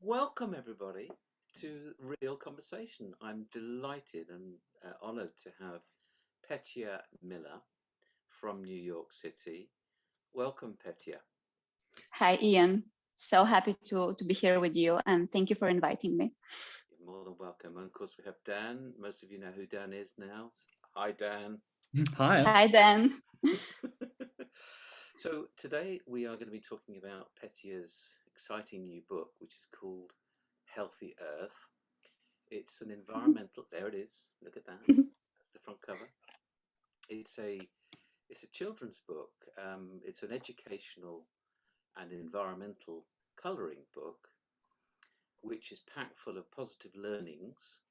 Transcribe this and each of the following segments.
Welcome, everybody, to Real Conversation. I'm delighted and honoured to have Petya Miller from New York City. Welcome, Petya. Hi, Ian. So happy to be here with you, and thank you for inviting me. You're more than welcome. And of course, we have Dan. Most of you know who Dan is now. Hi, Dan. Hi. Hi, Dan. So today we are going to be talking about Petya's exciting new book, which is called Healthy Earth. It's an environmental. There it is. Look at that. That's the front cover. It's a children's book. It's an educational and environmental colouring book, which is packed full of positive learnings,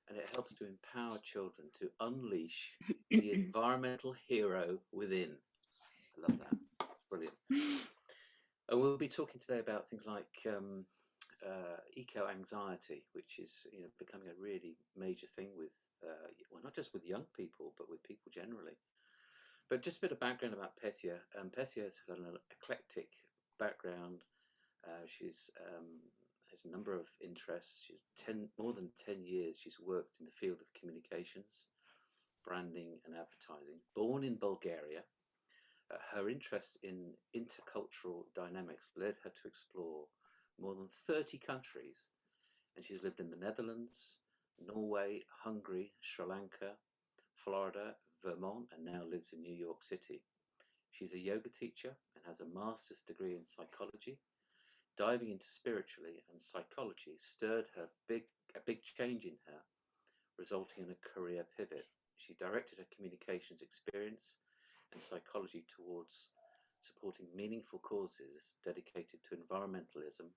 and it helps to empower children to unleash the environmental hero within. I love that. It's brilliant. And we'll be talking today about things like eco-anxiety, which is becoming a really major thing with well, not just with young people, but with people generally. But just a bit of background about Petya. Petya has got an eclectic background. She's has a number of interests. She's more than 10 years. She's worked in the field of communications, branding, and advertising. Born in Bulgaria, her interest in intercultural dynamics led her to explore more than 30 countries, and she's lived in the Netherlands, Norway, Hungary, Sri Lanka, Florida, Vermont, and now lives in New York City. She's a yoga teacher and has a master's degree in psychology. Diving into spirituality and psychology stirred a big change in her, resulting in a career pivot. She directed her communications experience and psychology towards supporting meaningful causes dedicated to environmentalism,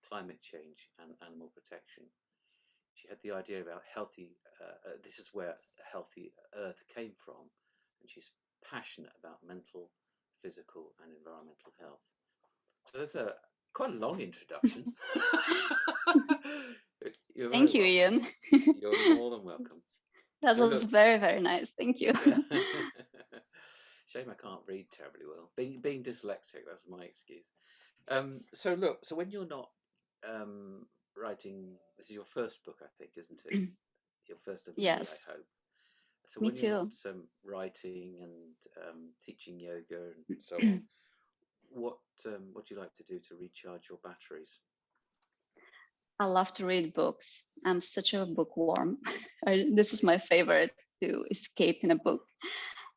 climate change, and animal protection. She had the idea about healthy, this is where Healthy Earth came from, and she's passionate about mental, physical, and environmental health. So there's quite a long introduction. Thank you, Ian. You're more than welcome. That was very, very nice. Thank you. Shame I can't read terribly well. Being dyslexic, that's my excuse. So when you're not writing, this is your first book, I think, isn't it? Your first of many, Yes. I hope. So Me when too. you're not writing and teaching yoga and so on, what do you like to do to recharge your batteries? I love to read books. I'm such a bookworm. This is my favorite, to escape in a book.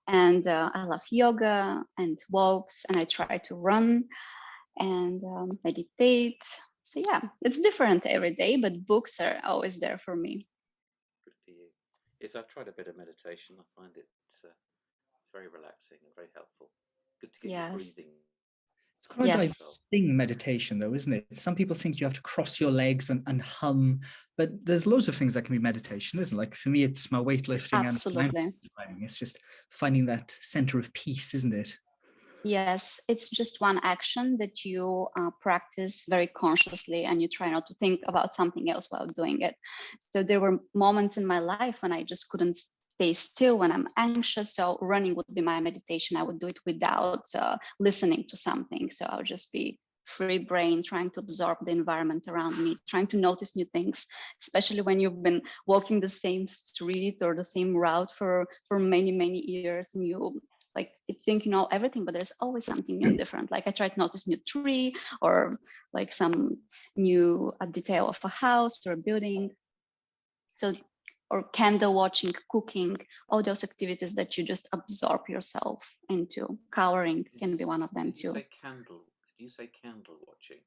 And I love yoga and walks, and I try to run and meditate. So yeah, it's different every day, but books are always there for me. Good for you. Yes, I've tried a bit of meditation. I find it's very relaxing and very helpful. Good to get your breathing. It's quite a diverse thing, meditation, though, isn't it? Some people think you have to cross your legs and hum, but there's loads of things that can be meditation, isn't it? Like for me, it's my weightlifting. Absolutely. And climbing. It's just finding that center of peace, isn't it? Yes, it's just one action that you practice very consciously, and you try not to think about something else while doing it. So there were moments in my life when I just couldn't stay still when I'm anxious. So running would be my meditation. I would do it without listening to something. So I would just be free brain, trying to absorb the environment around me, trying to notice new things, especially when you've been walking the same street or the same route for many, many years, and you think you know everything, but there's always something new and different. Like I try to notice new tree or like some new detail of a house or a building. So, or candle watching, cooking, all those activities that you just absorb yourself into. Coloring can be one of them too. Did you say candle watching?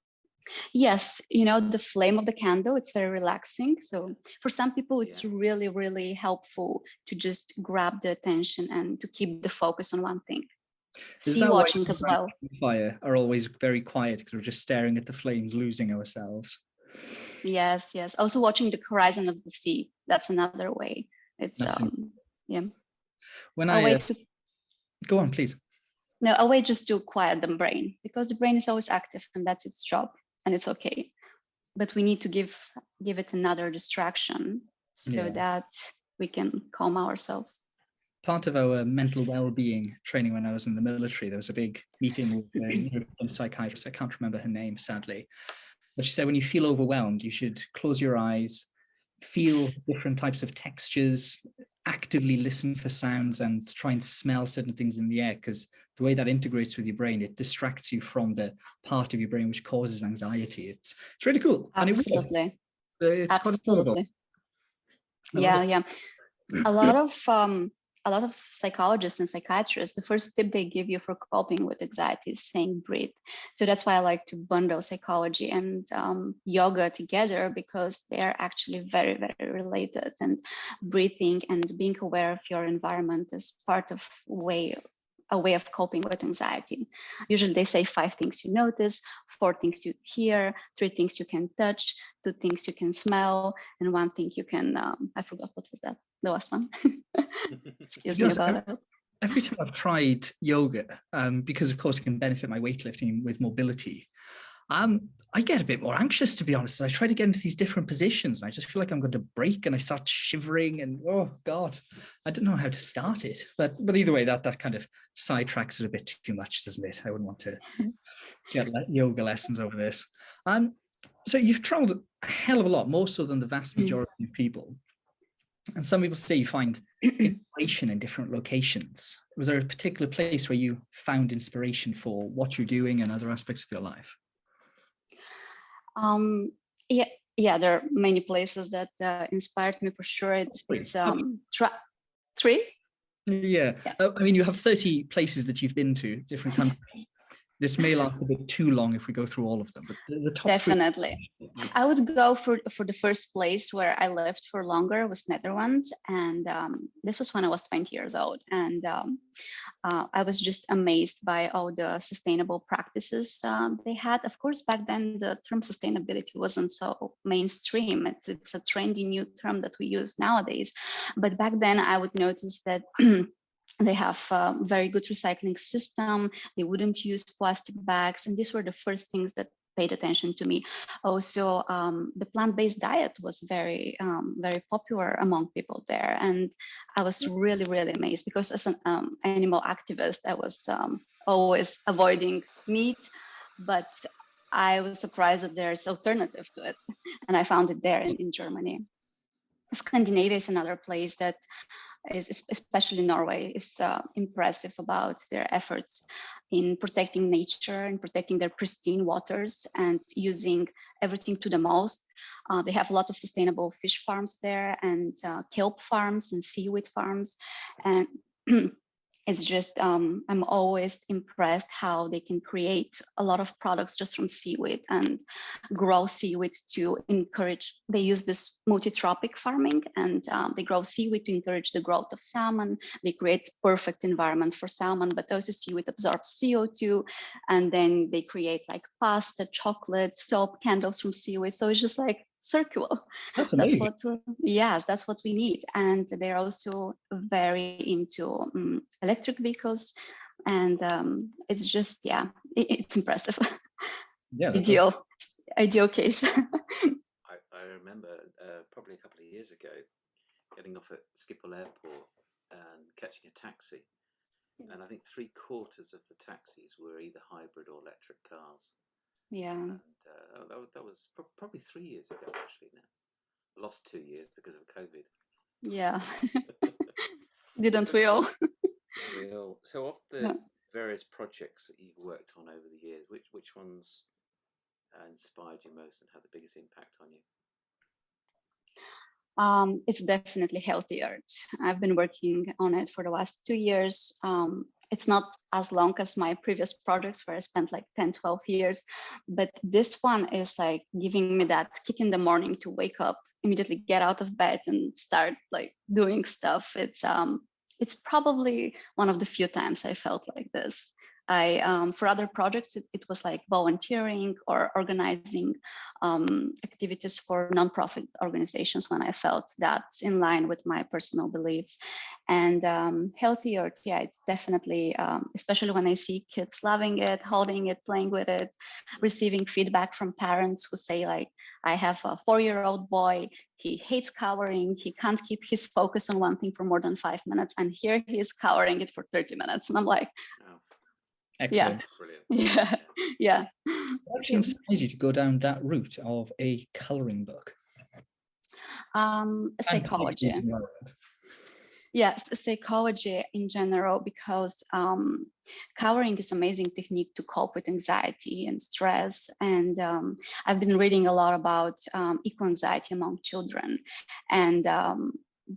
Yes, the flame of the candle, it's very relaxing. So for some people, it's really, really helpful to just grab the attention and to keep the focus on one thing. Sea watching as well. Fire are always very quiet because we're just staring at the flames, losing ourselves. Yes. Also watching the horizon of the sea. That's another way. It's yeah. When go on, please. No, a way just to quiet the brain, because the brain is always active and that's its job, and it's okay. But we need to give it another distraction so that we can calm ourselves. Part of our mental well-being training when I was in the military, there was a big meeting with a European psychiatrist. I can't remember her name, sadly. But she said when you feel overwhelmed, you should close your eyes, feel different types of textures, actively listen for sounds, and try and smell certain things in the air, because the way that integrates with your brain, it distracts you from the part of your brain which causes anxiety. It's really cool. Absolutely. And it's quite incredible. Yeah. A lot of psychologists and psychiatrists, the first tip they give you for coping with anxiety is saying breathe. So that's why I like to bundle psychology and yoga together, because they're actually very, very related. And breathing and being aware of your environment is part of a way of coping with anxiety. Usually they say 5 things you notice, 4 things you hear, 3 things you can touch, 2 things you can smell, and 1 thing you can, I forgot what was that, the last one. Excuse me about it. Every time I've tried yoga, because of course it can benefit my weightlifting with mobility, I get a bit more anxious, to be honest. I try to get into these different positions and I just feel like I'm going to break, and I start shivering, and oh God, I don't know how to start it. But either way, that kind of sidetracks it a bit too much, doesn't it? I wouldn't want to get yoga lessons over this. So you've traveled a hell of a lot, more so than the vast majority of people. And some people say you find inspiration in different locations. Was there a particular place where you found inspiration for what you're doing and other aspects of your life? Yeah, there are many places that inspired me for sure. It's 3. Yeah. I mean, you have 30 places that you've been to, different countries. This may last a bit too long if we go through all of them, but the top definitely 3. I would go for the first place where I lived for longer was Netherlands, and this was when I was 20 years old, and I was just amazed by all the sustainable practices they had. Of course, back then the term sustainability wasn't so mainstream. It's a trendy new term that we use nowadays, but back then I would notice that they have a very good recycling system. They wouldn't use plastic bags. And these were the first things that paid attention to me. Also, the plant-based diet was very, very popular among people there. And I was really, really amazed, because as an animal activist, I was always avoiding meat, but I was surprised that there's alternative to it. And I found it there in Germany. Scandinavia is another place that is, especially Norway, is impressive about their efforts in protecting nature and protecting their pristine waters and using everything to the most. They have a lot of sustainable fish farms there, and kelp farms and seaweed farms. And it's just, I'm always impressed how they can create a lot of products just from seaweed and grow seaweed to encourage, they use this multi-tropic farming, and they grow seaweed to encourage the growth of salmon. They create perfect environment for salmon, but also seaweed absorbs CO2. And then they create like pasta, chocolate, soap, candles from seaweed. So it's just like circular. That's amazing. Yes, that's what we need. And they're also very into electric vehicles, and it's just, yeah, it's impressive. Yeah, ideal case. I remember probably a couple of years ago getting off at Schiphol Airport and catching a taxi, and I think 3/4 of the taxis were either hybrid or electric cars. Yeah. And that was probably 3 years ago, actually. Now I lost 2 years because of COVID. Yeah. Didn't we all? We all. So of the various projects that you've worked on over the years, which ones inspired you most and had the biggest impact on you? It's definitely Healthy Earth. I've been working on it for the last 2 years. It's not as long as my previous projects where I spent like 10, 12 years, but this one is like giving me that kick in the morning to wake up, immediately get out of bed and start like doing stuff. It's probably one of the few times I felt like this. For other projects, it was like volunteering or organizing activities for nonprofit organizations when I felt that's in line with my personal beliefs. And Healthy Earth, yeah, it's definitely, especially when I see kids loving it, holding it, playing with it, receiving feedback from parents who say like, I have a 4-year-old boy, he hates coloring, he can't keep his focus on one thing for more than 5 minutes, and here he is coloring it for 30 minutes. And I'm like, Excellent. Brilliant. Yeah, yeah. What actually inspired you to go down that route of a colouring book? Psychology. Yes, psychology in general, because coloring is an amazing technique to cope with anxiety and stress. And I've been reading a lot about eco-anxiety among children. And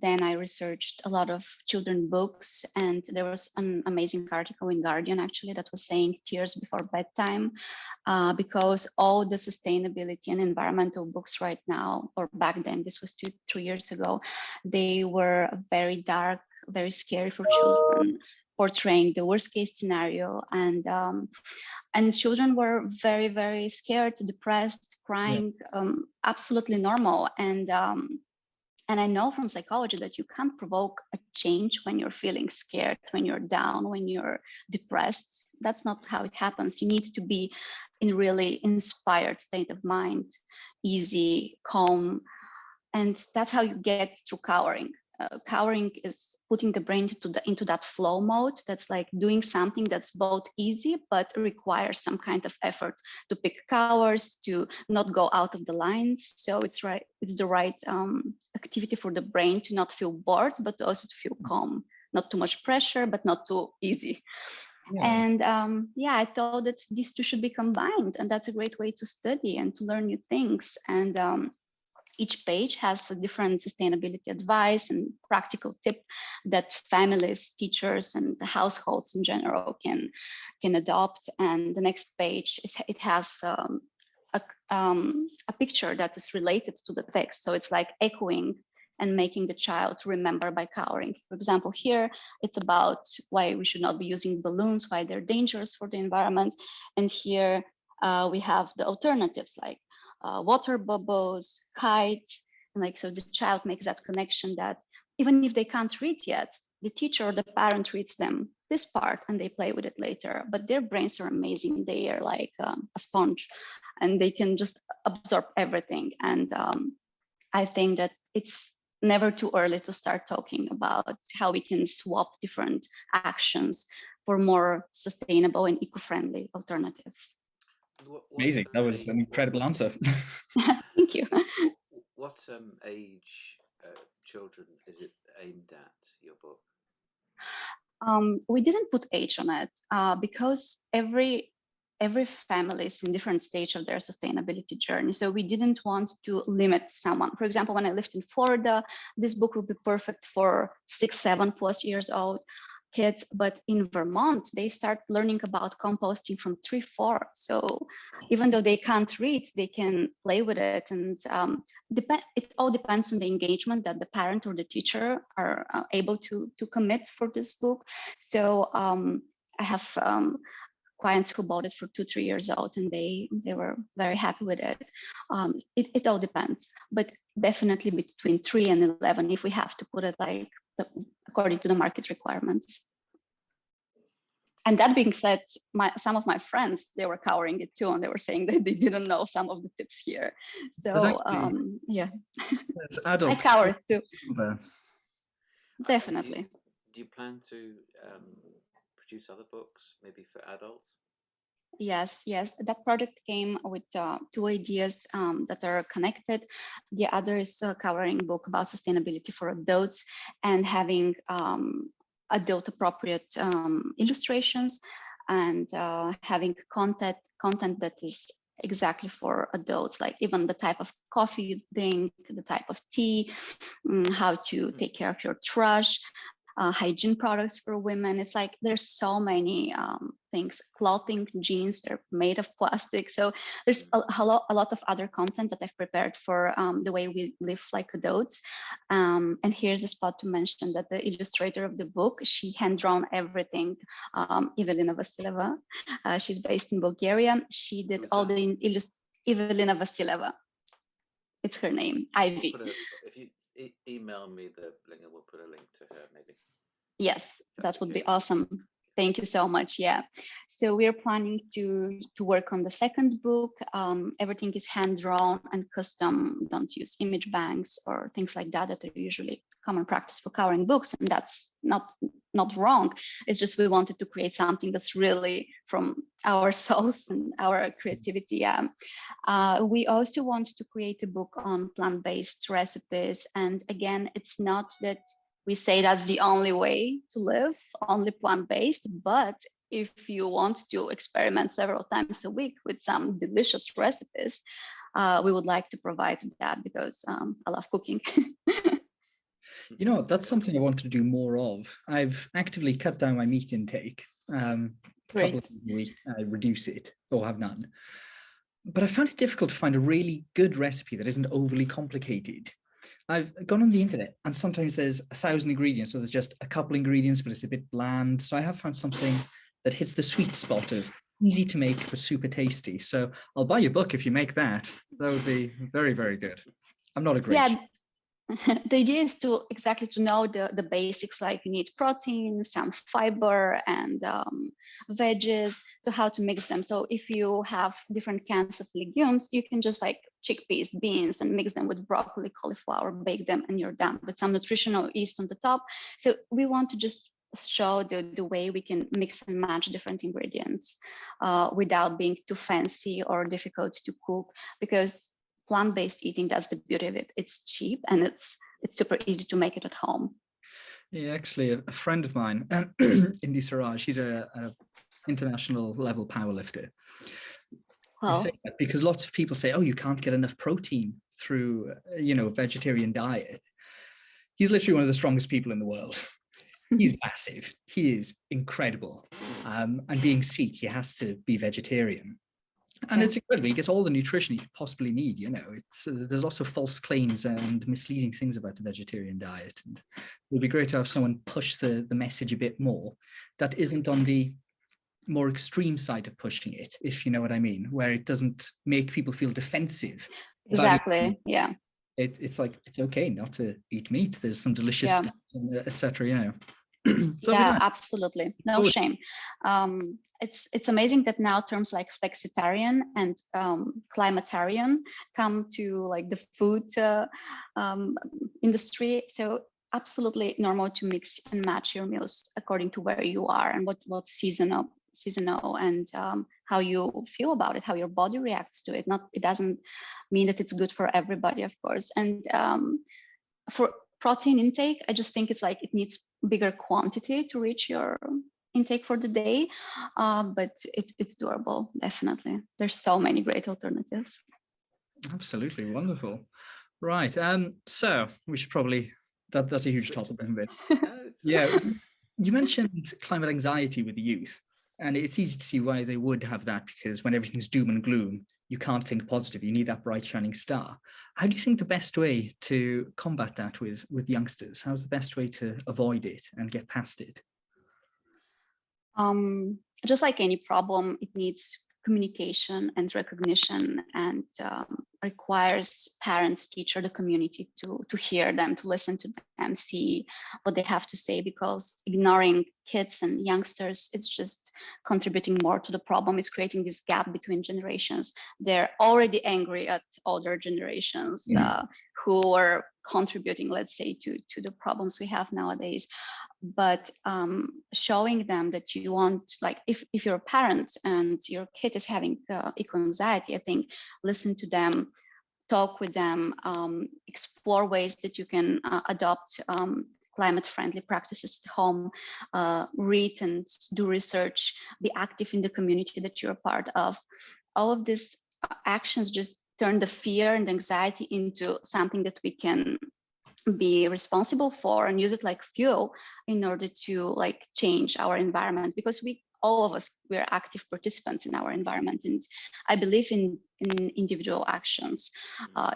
then I researched a lot of children books, and there was an amazing article in Guardian actually that was saying tears before bedtime, because all the sustainability and environmental books right now, or back then, this was 2-3 years ago, they were very dark, very scary for children, portraying the worst case scenario, and children were very, very scared, depressed, crying, absolutely normal. And I know from psychology that you can't provoke a change when you're feeling scared, when you're down, when you're depressed. That's not how it happens. You need to be in really inspired state of mind, easy, calm. And that's how you get through coloring. Coloring is putting the brain into that flow mode. That's like doing something that's both easy, but requires some kind of effort to pick colors, to not go out of the lines. So it's the right activity for the brain to not feel bored, but also to feel calm. Not too much pressure, but not too easy. Yeah. And I thought that these two should be combined, and that's a great way to study and to learn new things. And each page has a different sustainability advice and practical tip that families, teachers, and the households in general can adopt. And the next page it has a picture that is related to the text, so it's like echoing and making the child remember by coloring. For example, here it's about why we should not be using balloons, why they're dangerous for the environment, and here we have the alternatives like water bubbles, kites, and like so the child makes that connection that even if they can't read yet, the teacher or the parent reads them this part and they play with it later. But their brains are amazing. They are like a sponge, and they can just absorb everything. And I think that it's never too early to start talking about how we can swap different actions for more sustainable and eco-friendly alternatives. Amazing. That was an incredible answer. Thank you. What age children is it aimed at, your book? We didn't put age on it because every family is in different stage of their sustainability journey. So we didn't want to limit someone. For example, when I lived in Florida, this book would be perfect for 6, 7+ years old kids, but in Vermont, they start learning about composting from 3, 4. So even though they can't read, they can play with it. And it all depends on the engagement that the parent or the teacher are able to commit for this book. So I have clients who bought it for 2, 3 years old, and they were very happy with it. It all depends, but definitely between 3 and 11, if we have to put it like according to the market requirements. And that being said, some of my friends, they were coloring it too, and they were saying that they didn't know some of the tips here. So yeah, I color it too. Definitely. Do you plan to produce other books, maybe for adults? Yes. That project came with 2 ideas that are connected. The other is a coloring book about sustainability for adults and having adult appropriate illustrations, and having content that is exactly for adults, like even the type of coffee you drink, the type of tea, how to take care of your trash, hygiene products for women. It's like there's so many things, clothing, jeans, they're made of plastic. So there's a lot of other content that I've prepared for the way we live like adults. And here's a spot to mention that the illustrator of the book, she hand-drawn everything, Evelina Vasileva. She's based in Bulgaria. She did all the Evelina Vasileva. It's her name, Ivy. If you email me the link, and we'll put a link to her maybe. Yes, that would be awesome. Thank you so much. Yeah. So we're planning to work on the second book. Everything is hand-drawn and custom. Don't use image banks or things like that are usually common practice for coloring books. And that's not not wrong. It's just we wanted to create something that's really from our souls and our creativity. Yeah. We also want to create a book on plant-based recipes. And again, it's not that we say that's the only way to live, only plant-based, but if you want to experiment several times a week with some delicious recipes, we would like to provide that because I love cooking. You know, that's something I want to do more of. I've actively cut down my meat intake. A couple of times a week, I reduce it or have none. But I found it difficult to find a really good recipe that isn't overly complicated. I've gone on the internet and sometimes there's 1,000 ingredients, so there's just a couple ingredients, but it's a bit bland. So I have found something that hits the sweet spot of easy to make but super tasty. So I'll buy your book if you make that. That would be very, very good. I'm not a great chef. The idea is to exactly to know the basics, like you need protein, some fiber, and veggies, so how to mix them. So if you have different kinds of legumes, you can just like chickpeas, beans, and mix them with broccoli, cauliflower, bake them, and you're done with some nutritional yeast on the top. So we want to just show the way we can mix and match different ingredients without being too fancy or difficult to cook, because plant-based eating, that's the beauty of it. It's cheap and it's super easy to make it at home. Yeah, actually, a friend of mine, Indy Siraj, she's a international level powerlifter. I say that because lots of people say, oh, you can't get enough protein through, a vegetarian diet. He's literally one of the strongest people in the world. He's massive. He is incredible. And being Sikh, he has to be vegetarian. And it's incredible. He gets all the nutrition he could possibly need. There's lots of false claims and misleading things about the vegetarian diet. And it would be great to have someone push the message a bit more that isn't on the more extreme side of pushing it, if you know what I mean, where it doesn't make people feel defensive. Exactly. Yeah. It's like, it's okay not to eat meat. There's some delicious stuff, etc. So yeah, absolutely. No shame. It's amazing that now terms like flexitarian and climatarian come to like the food industry. So absolutely normal to mix and match your meals according to where you are and what's seasonal and how you feel about it, how your body reacts to it. It doesn't mean that it's good for everybody, of course. And for protein intake, I just think it's like it needs bigger quantity to reach your intake for the day, but it's doable, definitely. There's so many great alternatives. Absolutely wonderful. Right, so we should probably, that's a huge topic, isn't it? Yeah, you mentioned climate anxiety with the youth, and it's easy to see why they would have that, because when everything's doom and gloom, you can't think positive. You need that bright shining star. How do you think the best way to combat that with youngsters? How's the best way to avoid it and get past it? Just like any problem, it needs communication and recognition, and requires parents, teacher, the community to hear them, to listen to them, see what they have to say, because ignoring kids and youngsters, it's just contributing more to the problem. It's creating this gap between generations. They're already angry at older generations who are contributing, let's say, to the problems we have nowadays. But showing them that you want, like, if you're a parent and your kid is having eco-anxiety, I think listen to them, talk with them, explore ways that you can adopt climate-friendly practices at home, read and do research, be active in the community that you're a part of. All of these actions just turn the fear and anxiety into something that we can be responsible for and use it like fuel in order to like change our environment, because all of us, we're active participants in our environment. And I believe in individual actions.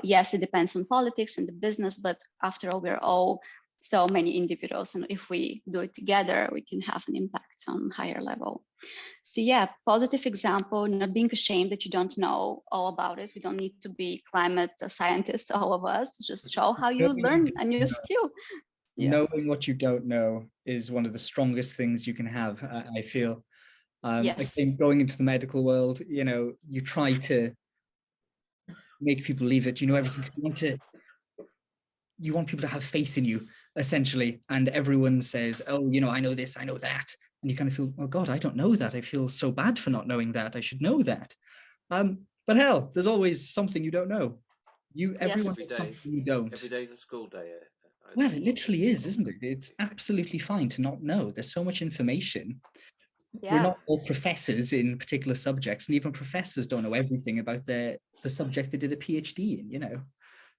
Yes, it depends on politics and the business, but after all, we're all so many individuals, and if we do it together, we can have an impact on higher level. So yeah, positive example, not being ashamed that you don't know all about it. We don't need to be climate scientists, all of us. Just show how you learn a new skill. Yeah. Knowing what you don't know is one of the strongest things you can have, I feel. Yes. I think going into the medical world, you try to make people believe that you know everything. You want people to have faith in you. essentially, and everyone says, oh, you know, I know this, I know that, and you kind of feel, oh God, I don't know that. I feel so bad for not knowing that. I should know that. But hell, there's always something you don't know. Everyone Every knows day. something you don't. Every day is a school day. Well, it literally is, isn't it? It's absolutely fine to not know. There's so much information. Yeah. We're not all professors in particular subjects, and even professors don't know everything about the subject they did a PhD in, you know.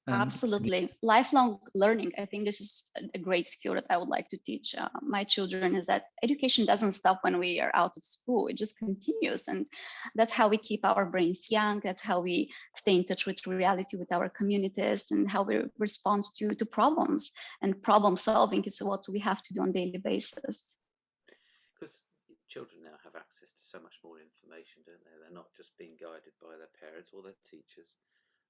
Absolutely. Lifelong learning. I think this is a great skill that I would like to teach my children, is that education doesn't stop when we are out of school. It just continues. And that's how we keep our brains young. That's how we stay in touch with reality, with our communities, and how we respond to problems. And problem solving is what we have to do on a daily basis. Because children now have access to so much more information, don't they? They're not just being guided by their parents or their teachers.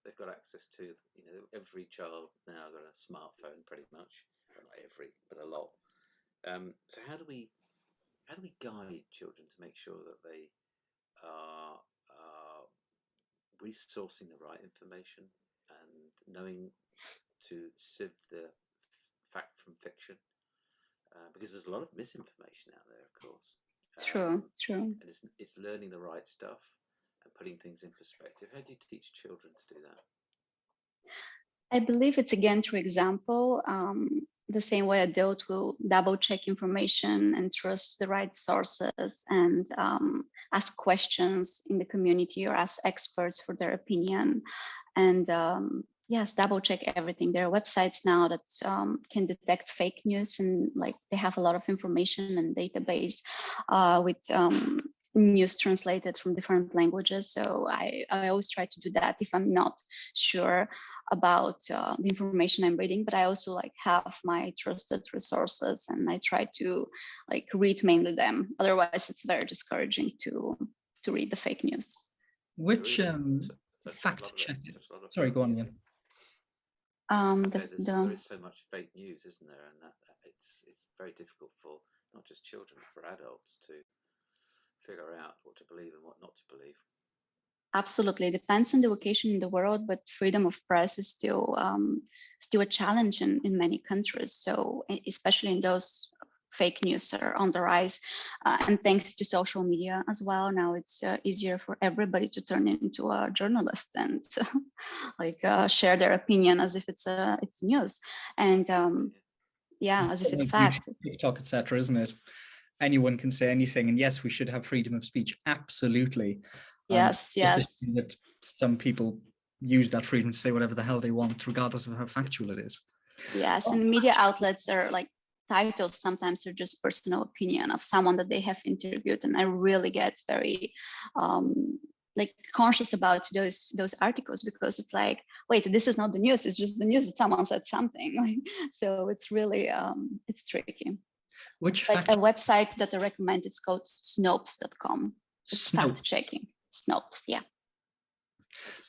They've got access to, you know, every child now got a smartphone, pretty much. Well, not every, but a lot. So how do we guide children to make sure that they are resourcing the right information and knowing to sieve the fact from fiction? Because there's a lot of misinformation out there, of course. True. And it's learning the right stuff and putting things in perspective. How do you teach children to do that? I believe it's again through example. The same way adult will double check information and trust the right sources, and ask questions in the community or ask experts for their opinion. And yes, double check everything. There are websites now that can detect fake news, and like they have a lot of information and database with news translated from different languages. So I always try to do that if I'm not sure about the information I'm reading, but I also like have my trusted resources, and I try to like read mainly them. Otherwise, it's very discouraging to read the fake news. Which fact check? Sorry, go on again. There is so much fake news, isn't there? And that it's very difficult for not just children, but for adults to figure out what to believe and what not to believe. Absolutely, it depends on the location in the world, but freedom of press is still a challenge in many countries. So especially in those fake news are on the rise, and thanks to social media as well, now it's easier for everybody to turn into a journalist and share their opinion as if it's news, and as if it's fact. TikTok, etc., isn't it? Anyone can say anything, and yes, we should have freedom of speech. Absolutely. Yes. That some people use that freedom to say whatever the hell they want, regardless of how factual it is. Yes, and media outlets are like titles sometimes are just personal opinion of someone that they have interviewed, and I really get very conscious about those articles, because it's like, wait, this is not the news, it's just the news that someone said something. So it's really it's tricky. Which a website that I recommend, it's called Snopes.com. It's fact checking. Snopes, yeah.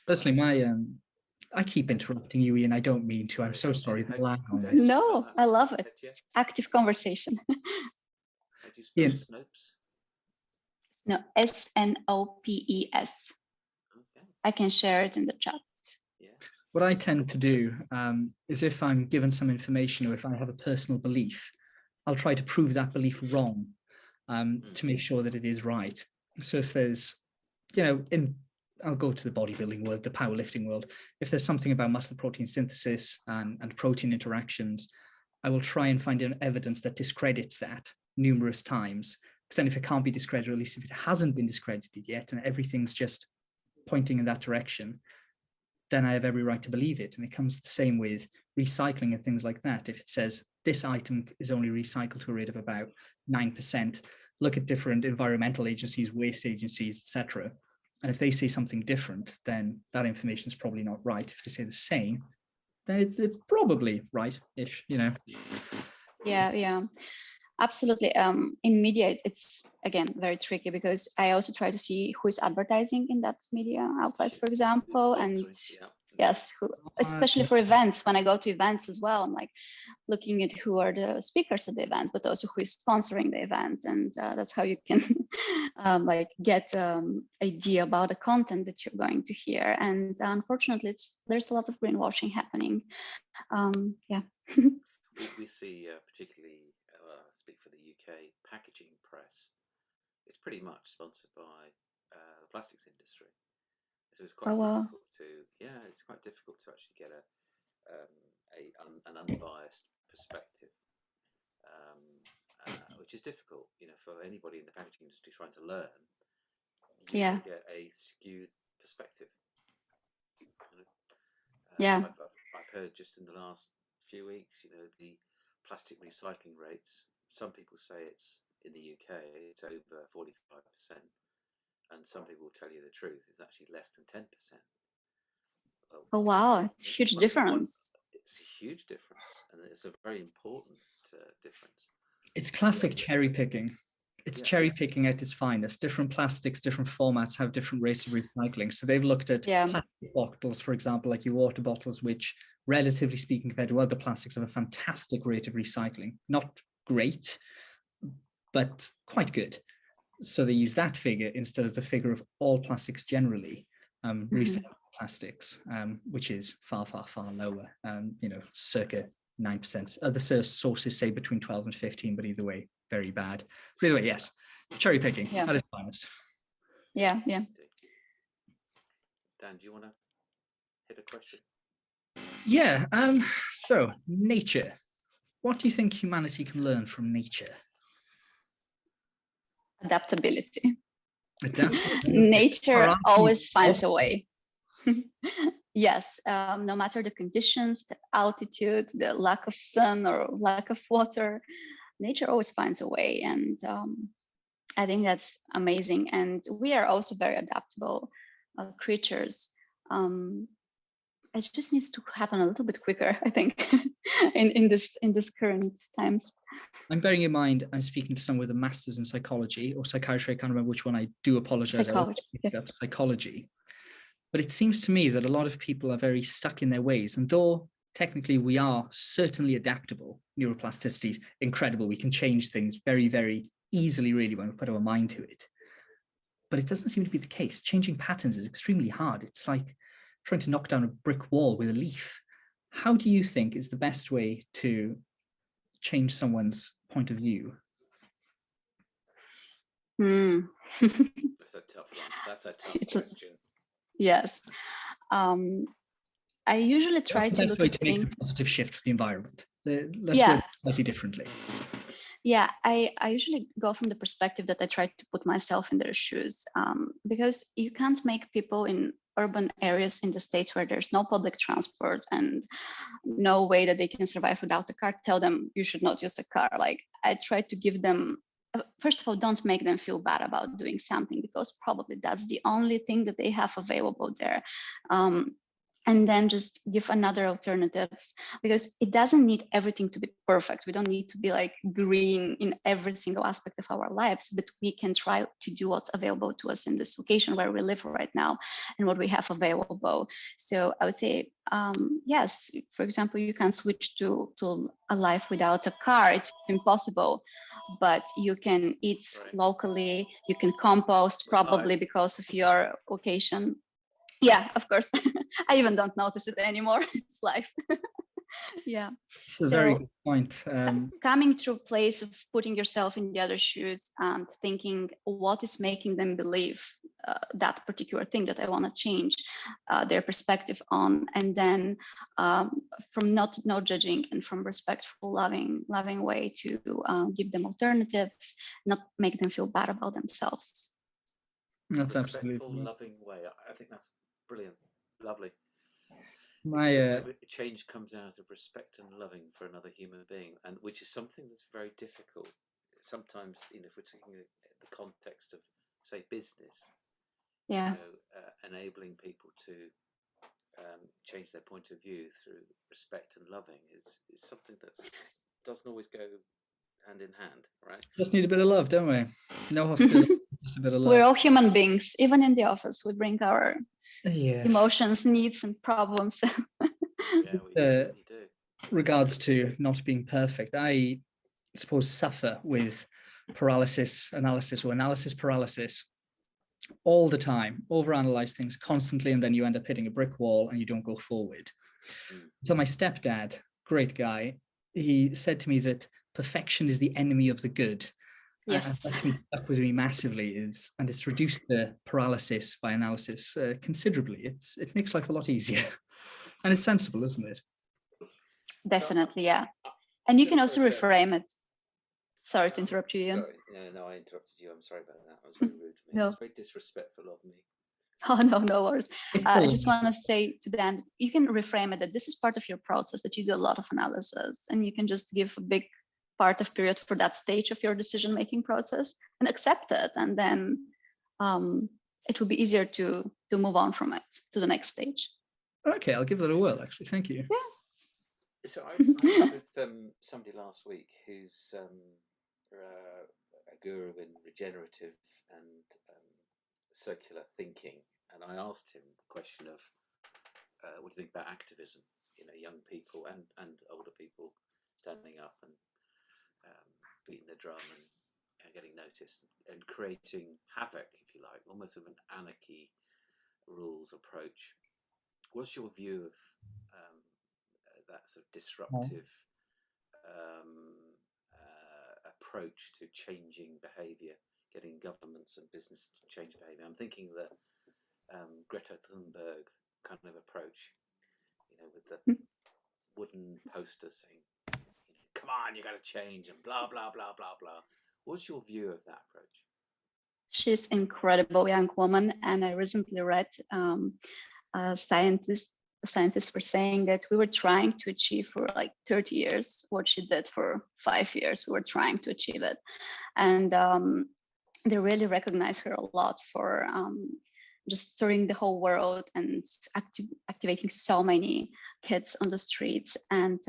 Personally, I keep interrupting you, Ian. I don't mean to. I'm so sorry. No, I love it. Active conversation. How do you spell Snopes? No, Snopes. Okay. I can share it in the chat. Yeah. What I tend to do is, if I'm given some information or if I have a personal belief, I'll try to prove that belief wrong to make sure that it is right. So if there's, I'll go to the bodybuilding world, the powerlifting world. If there's something about muscle protein synthesis and protein interactions, I will try and find evidence that discredits that numerous times. Because then if it can't be discredited, or at least if it hasn't been discredited yet, and everything's just pointing in that direction, then I have every right to believe it. And it comes the same with recycling and things like that. If it says this item is only recycled to a rate of about 9%, look at different environmental agencies, waste agencies, etc. And if they say something different, then that information is probably not right. If they say the same, then it's probably right-ish, Yeah. Absolutely. In media, it's again very tricky, because I also try to see who is advertising in that media outlet, for example, and yes, especially for events. When I go to events as well, I'm like looking at who are the speakers at the event, but also who is sponsoring the event, and that's how you can get idea about the content that you're going to hear. And unfortunately, there's a lot of greenwashing happening. Yeah. we see, particularly, speak for the UK, packaging press. It's pretty much sponsored by the plastics industry. So it's quite difficult to, it's quite difficult to actually get an unbiased perspective, which is difficult, for anybody in the packaging industry trying to learn. You get a skewed perspective. I've heard just in the last few weeks, the plastic recycling rates. Some people say it's in the UK, it's over 45%, and some people will tell you the truth, it's actually less than 10%. Well, oh wow, it's a huge difference. It's a huge difference, and it's a very important difference. It's classic cherry picking. It's cherry picking at its finest. Different plastics, different formats have different rates of recycling. So they've looked at plastic bottles, for example, like your water bottles, which, relatively speaking, compared to other plastics, have a fantastic rate of recycling. Not great, but quite good. So they use that figure instead of the figure of all plastics generally, recycled plastics, which is far, far, far lower, circa 9%. Other sources say between 12 and 15, but either way, very bad. But either way, yes, cherry picking at its finest. Yeah. Dan, do you want to hit a question? Yeah. So nature. What do you think humanity can learn from nature? Adaptability. Nature always finds a way. Yes, no matter the conditions, the altitude, the lack of sun or lack of water, nature always finds a way. And I think that's amazing. And we are also very adaptable creatures. It just needs to happen a little bit quicker, I think, in this current times. I'm bearing in mind, I'm speaking to someone with a master's in psychology or psychiatry. I can't remember which one. I do apologize. Psychology. But it seems to me that a lot of people are very stuck in their ways. And though technically we are certainly adaptable, neuroplasticity is incredible. We can change things very, very easily, really, when we put our mind to it. But it doesn't seem to be the case. Changing patterns is extremely hard. It's like trying to knock down a brick wall with a leaf. How do you think is the best way to change someone's point of view? That's a tough one. That's a tough question. Yes. I usually try to look at make a positive shift for the environment. Let's do it slightly differently. Yeah, I usually go from the perspective that I try to put myself in their shoes, because you can't make people in urban areas in the States where there's no public transport and no way that they can survive without a car, tell them you should not use a car. Like, I try to give them, first of all, don't make them feel bad about doing something, because probably that's the only thing that they have available there. And then just give another alternatives, because it doesn't need everything to be perfect. We don't need to be like green in every single aspect of our lives, but we can try to do what's available to us in this location where we live right now and what we have available. So I would say, yes, for example, you can switch to a life without a car. It's impossible, but you can eat locally, you can compost probably because of your location. Yeah, of course. I even don't notice it anymore. It's life. Yeah. It's a very good point. Coming to a place of putting yourself in the other shoes and thinking what is making them believe that particular thing that I want to change their perspective on, and then from not judging and from respectful, loving way to give them alternatives, not make them feel bad about themselves. That's absolutely loving way. I think that's brilliant, lovely. Change comes out of respect and loving for another human being, and which is something that's very difficult. Sometimes, if we're taking the context of, say, business, enabling people to change their point of view through respect and loving is something that doesn't always go hand in hand, right? Just need a bit of love, don't we? No hostility, just a bit of love. We're all human beings. Even in the office, we bring our emotions, needs, and problems. Yeah, we certainly do. Regards to not being perfect, I suppose suffer with paralysis paralysis all the time, overanalyze things constantly, and then you end up hitting a brick wall and you don't go forward. So my stepdad, great guy, he said to me that perfection is the enemy of the good. Yes. And that's actually stuck with me massively, and it's reduced the paralysis by analysis considerably. It makes life a lot easier, and it's sensible, isn't it? Definitely, yeah. And you can also reframe it. Sorry to interrupt you, Ian. Sorry, no, I interrupted you. I'm sorry about that. That was very rude to me. No. It was very disrespectful of me. Oh, no worries. I just want to say to Dan, you can reframe it that this is part of your process, that you do a lot of analysis, and you can just give a big part of period for that stage of your decision-making process and accept it. And then it will be easier to move on from it to the next stage. Okay, I'll give that a whirl, actually. Thank you. Yeah. So I was with somebody last week who's a guru in regenerative and circular thinking, and I asked him the question of what do you think about activism? You know, young people and older people standing up and beating the drum and getting noticed and creating havoc, if you like, almost of an anarchy rules approach. What's your view of that sort of disruptive approach to changing behaviour, getting governments and business to change behaviour? I'm thinking the Greta Thunberg kind of approach, you know, with the wooden posters saying, "Come on, you got to change," and blah blah blah blah blah. What's your view of that approach? She's an incredible young woman, and I recently read scientists were saying that we were trying to achieve for like 30 years what she did for 5 years. We were trying to achieve it, and they really recognize her a lot for just stirring the whole world and activating so many kids on the streets and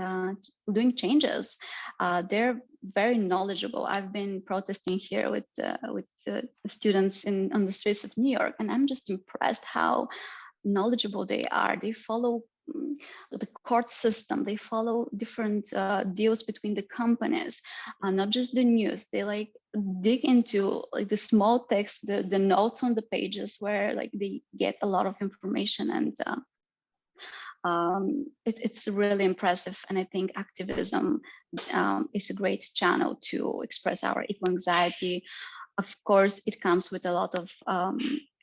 doing changes. They're very knowledgeable. I've been protesting here with students on the streets of New York, and I'm just impressed how knowledgeable they are. They follow the court system. They follow different deals between the companies, not just the news. They like dig into like the small text, the notes on the pages where like they get a lot of information, and it's really impressive. And I think activism is a great channel to express our eco anxiety. Of course, it comes with a lot of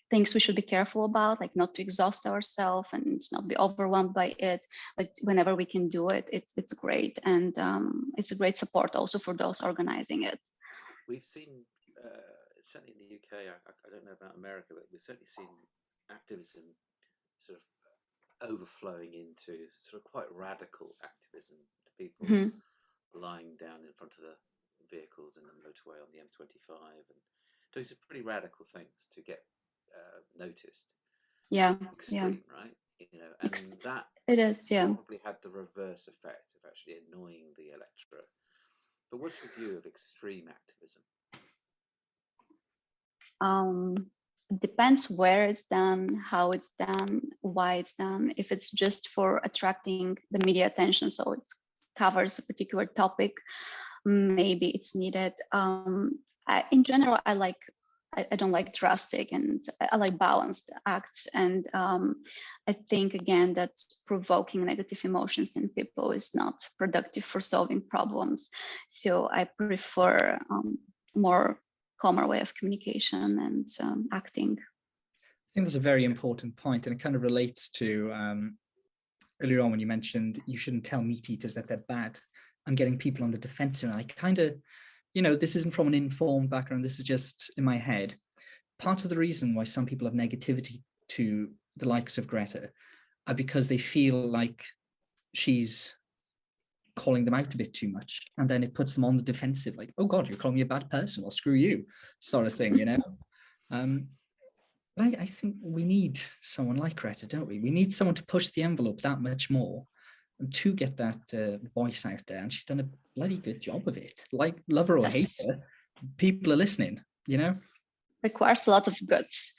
things we should be careful about, like not to exhaust ourselves and not be overwhelmed by it. But whenever we can do it, it's great. And it's a great support also for those organizing it. We've seen, certainly in the UK, I don't know about America, but we've certainly seen activism sort of overflowing into sort of quite radical activism. People lying down in front of the vehicles in the motorway on the M25 and doing some pretty radical things to get noticed. Extreme, right? You know, and that it is, probably had the reverse effect of actually annoying the electorate. But what's your view of extreme activism? Depends where it's done, how it's done, why it's done. If it's just for attracting the media attention, so it covers a particular topic, maybe it's needed. In general, I don't like drastic, and I like balanced acts. And I think, again, that provoking negative emotions in people is not productive for solving problems. So I prefer more calmer way of communication and acting. I think that's a very important point, and it kind of relates to earlier on when you mentioned you shouldn't tell meat eaters that they're bad and getting people on the defensive. And I kind of, you know, this isn't from an informed background, this is just in my head. Part of the reason why some people have negativity to the likes of Greta are because they feel like she's calling them out a bit too much, and then it puts them on the defensive, like, oh God, you're calling me a bad person, well, screw you, sort of thing, you know. I think we need someone like Greta, don't we? We need someone to push the envelope that much more and to get that voice out there, and she's done a bloody good job of it. Like, love her or hate her, people are listening, you know. Requires a lot of guts.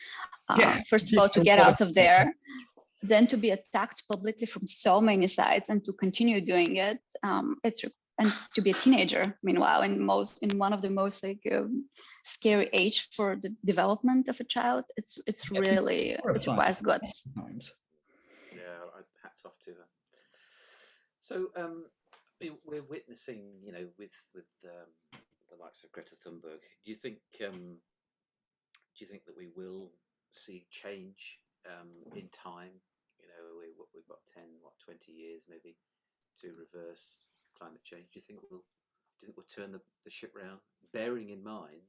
First of all, to get out of there, then to be attacked publicly from so many sides and to continue doing it, and to be a teenager, meanwhile, in one of the most scary age for the development of a child, it's really, it requires guts. Yeah, hats off to her. So we're witnessing, with the likes of Greta Thunberg. Do you think that we will see change in time? We've got 10, 20 years maybe to reverse climate change. Do you think we'll turn the ship round, bearing in mind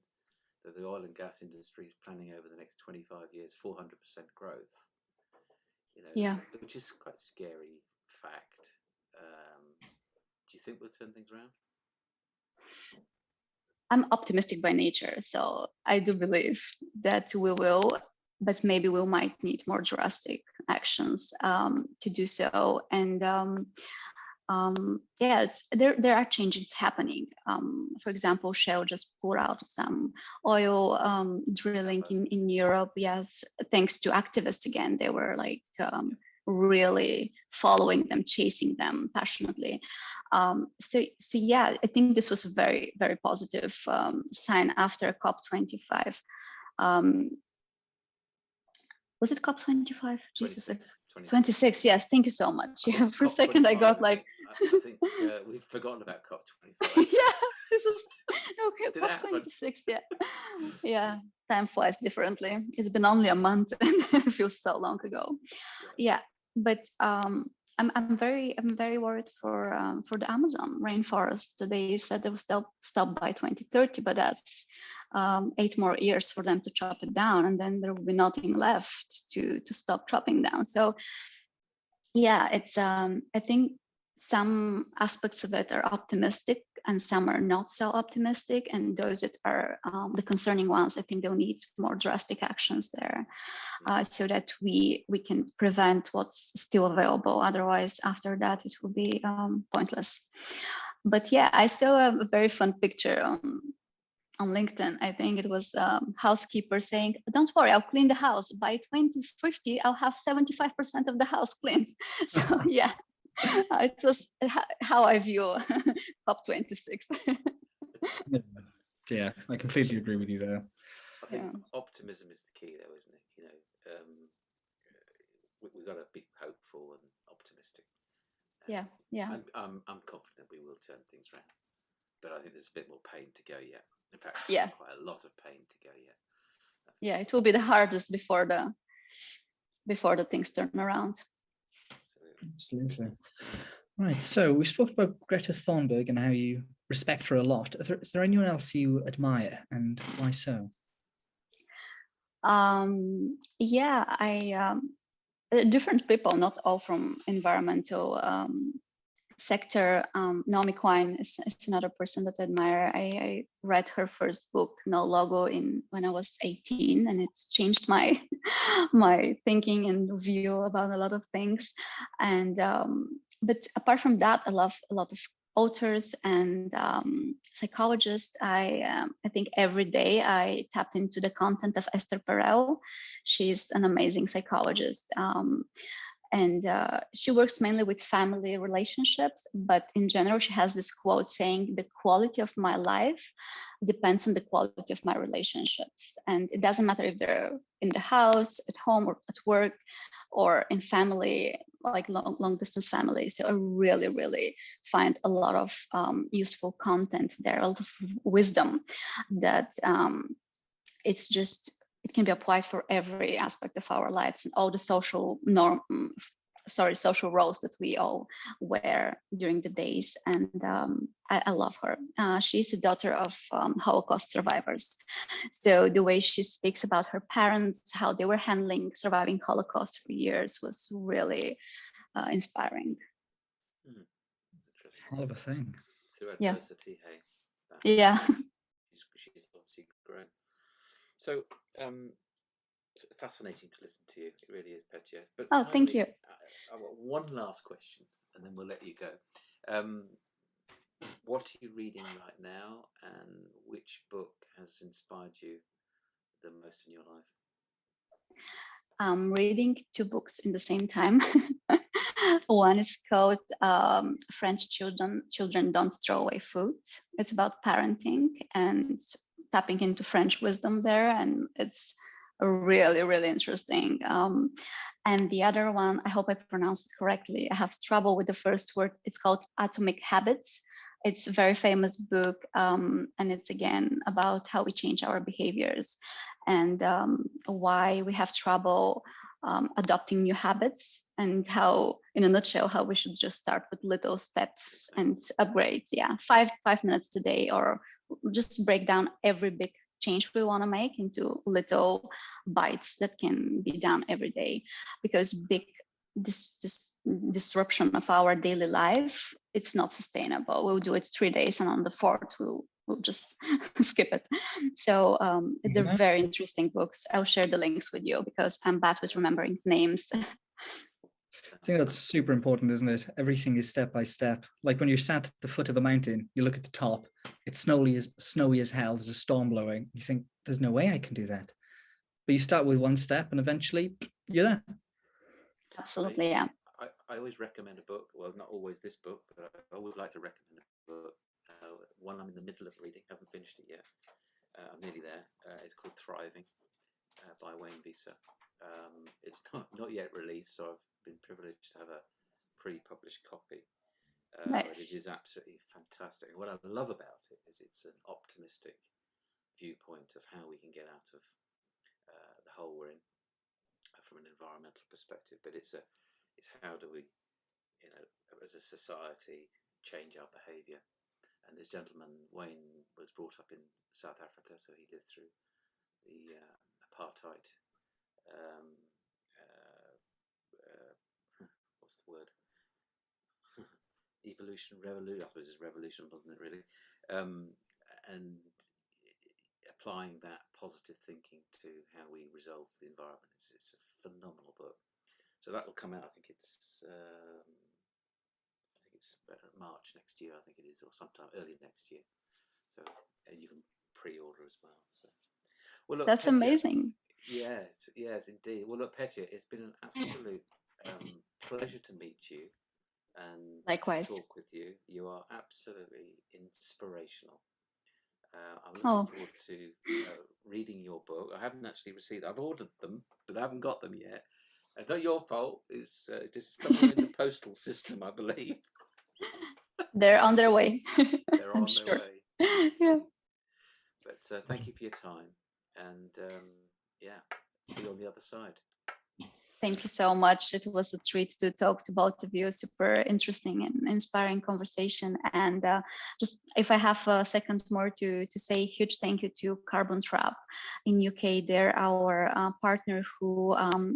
that the oil and gas industry is planning over the next 25 years 400% growth? Yeah. Which is quite a scary fact. Do you think we'll turn things around? I'm optimistic by nature, so I do believe that we will, but maybe we might need more drastic actions to do so. And there are changes happening. For example, Shell just pulled out some oil drilling in Europe. Yes, thanks to activists again. They were like really following them, chasing them passionately. So yeah, I think this was a very, very positive sign after COP25. Was it COP25? Jesus. 26, yes. Thank you so much. Yeah, for a second I got like. I think we've forgotten about COP25. Yeah, this is okay. COP26, yeah, yeah. Time flies differently. It's been only a month, and it feels so long ago. Yeah, but I'm very worried for the Amazon rainforest. They said they will stop by 2030, but that's 8 more years for them to chop it down, and then there will be nothing left to stop chopping down. So yeah, it's I think some aspects of it are optimistic and some are not so optimistic, and those that are the concerning ones, I think they'll need more drastic actions there so that we can prevent what's still available. Otherwise, after that, it will be pointless. But yeah, I saw a very fun picture on LinkedIn. I think it was housekeeper saying, "Don't worry, I'll clean the house. By 2050, I'll have 75% of the house cleaned." So yeah, it was how I view COP26. Yeah, I completely agree with you there. I think optimism is the key, though, isn't it? We've got to be hopeful and optimistic. Yeah. I'm confident we will turn things around, but I think there's a bit more pain to go yet. In fact, quite a lot of pain to go yet. Yeah, it will be the hardest before the things turn around. Absolutely. Right. So we spoke about Greta Thunberg and how you respect her a lot. Is there anyone else you admire, and why so? Yeah, I different people, not all from environmental sector. Naomi Klein is another person that I admire. I read her first book, No Logo, when I was 18, and it's changed my my thinking and view about a lot of things. And but apart from that, I love a lot of authors and psychologists. I think every day I tap into the content of Esther Perel. She's an amazing psychologist. And she works mainly with family relationships, but in general, she has this quote saying, "The quality of my life depends on the quality of my relationships." And it doesn't matter if they're in the house, at home, or at work, or in family, like long distance family. So I really, really find a lot of useful content there, a lot of wisdom that it can be applied for every aspect of our lives and all the social roles that we all wear during the days. And I love her. She's a daughter of Holocaust survivors. So the way she speaks about her parents, how they were handling surviving Holocaust for years, was really inspiring. Hell of a thing. Through adversity, hey. Yeah. She's obviously grown. So fascinating to listen to you. It really is, Petya. But finally, thank you. I've got one last question, and then we'll let you go. What are you reading right now, and which book has inspired you the most in your life? I'm reading 2 books in the same time. One is called French Children Don't Throw Away Food. It's about parenting and tapping into French wisdom there, and it's really, really interesting. And the other one, I hope I pronounced it correctly. I have trouble with the first word. It's called Atomic Habits. It's a very famous book, and it's again about how we change our behaviors and why we have trouble adopting new habits, and how, in a nutshell, how we should just start with little steps and upgrade. Yeah, five minutes a day, or just break down every big change we want to make into little bites that can be done every day, because big disruption of our daily life, it's not sustainable. We'll do it 3 days, and on the fourth we'll just skip it. So they're very interesting books. I'll share the links with you because I'm bad with remembering names. I think that's super important, isn't it? Everything is step by step. Like when you're sat at the foot of a mountain, you look at the top, it's snowy as hell, there's a storm blowing. You think, there's no way I can do that. But you start with one step and eventually you're there. Absolutely, yeah. I always recommend a book. Well, not always this book, but I always like to recommend a book. One I'm in the middle of reading, haven't finished it yet. I'm nearly there. It's called Thriving by Wayne Visa. It's not yet released, so I've been privileged to have a pre-published copy. Nice. But it is absolutely fantastic. What I love about it is it's an optimistic viewpoint of how we can get out of the hole we're in from an environmental perspective. But it's how do we, as a society, change our behaviour. And this gentleman, Wayne, was brought up in South Africa, so he lived through the apartheid. What's the word? Revolution. I suppose it's revolution, wasn't it, really? And applying that positive thinking to how we resolve the environment. It's a phenomenal book. So that will come out. I think it's March next year. I think it is, or sometime early next year. So you can pre-order as well. So, well, look, that's Petya, amazing. Yes, indeed. Well, look, Petya, it's been an absolute pleasure to meet you and Likewise. to talk with you. You are absolutely inspirational. I'm looking forward to reading your book. I haven't actually received. I've ordered them, but I haven't got them yet. It's not your fault. It's just somewhere in the postal system, I believe. They're on their way. They're on their way. Yeah. But thank you for your time, and see you on the other side. Thank you so much. It was a treat to talk to both of you. Super interesting and inspiring conversation. And just if I have a second more to say, huge thank you to Carbon Trap in UK. They're our partner who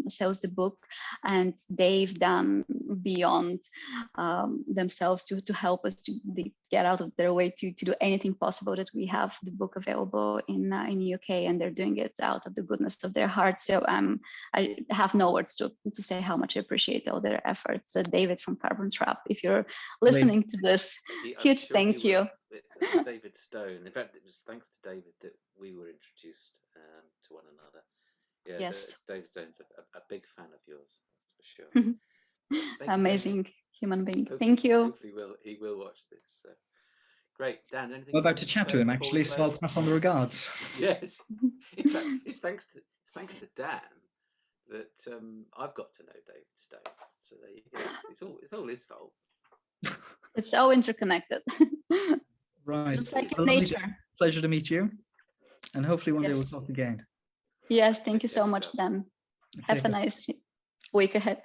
sells the book, and they've done beyond themselves to help us to get out of their way to do anything possible that we have the book available in UK, and they're doing it out of the goodness of their heart. So I have no words to say how much I appreciate all their efforts. David from Carbon Trap, if you're listening to this, huge thank you. David Stone. In fact, it was thanks to David that we were introduced to one another. Yeah, yes. David Stone's a big fan of yours, that's for sure. Amazing human being. Thank you. Hopefully he will watch this. So. Great. Dan, anything? We're about to chat to him, actually, so I'll pass on the regards. Yes. In fact, it's thanks to Dan that I've got to know David Stone. So there you go. It's all his fault. It's so interconnected. Right. Just like nature. Pleasure to meet you. And hopefully one day we'll talk again. Yes, thank you so much, Dan. Have a nice week ahead.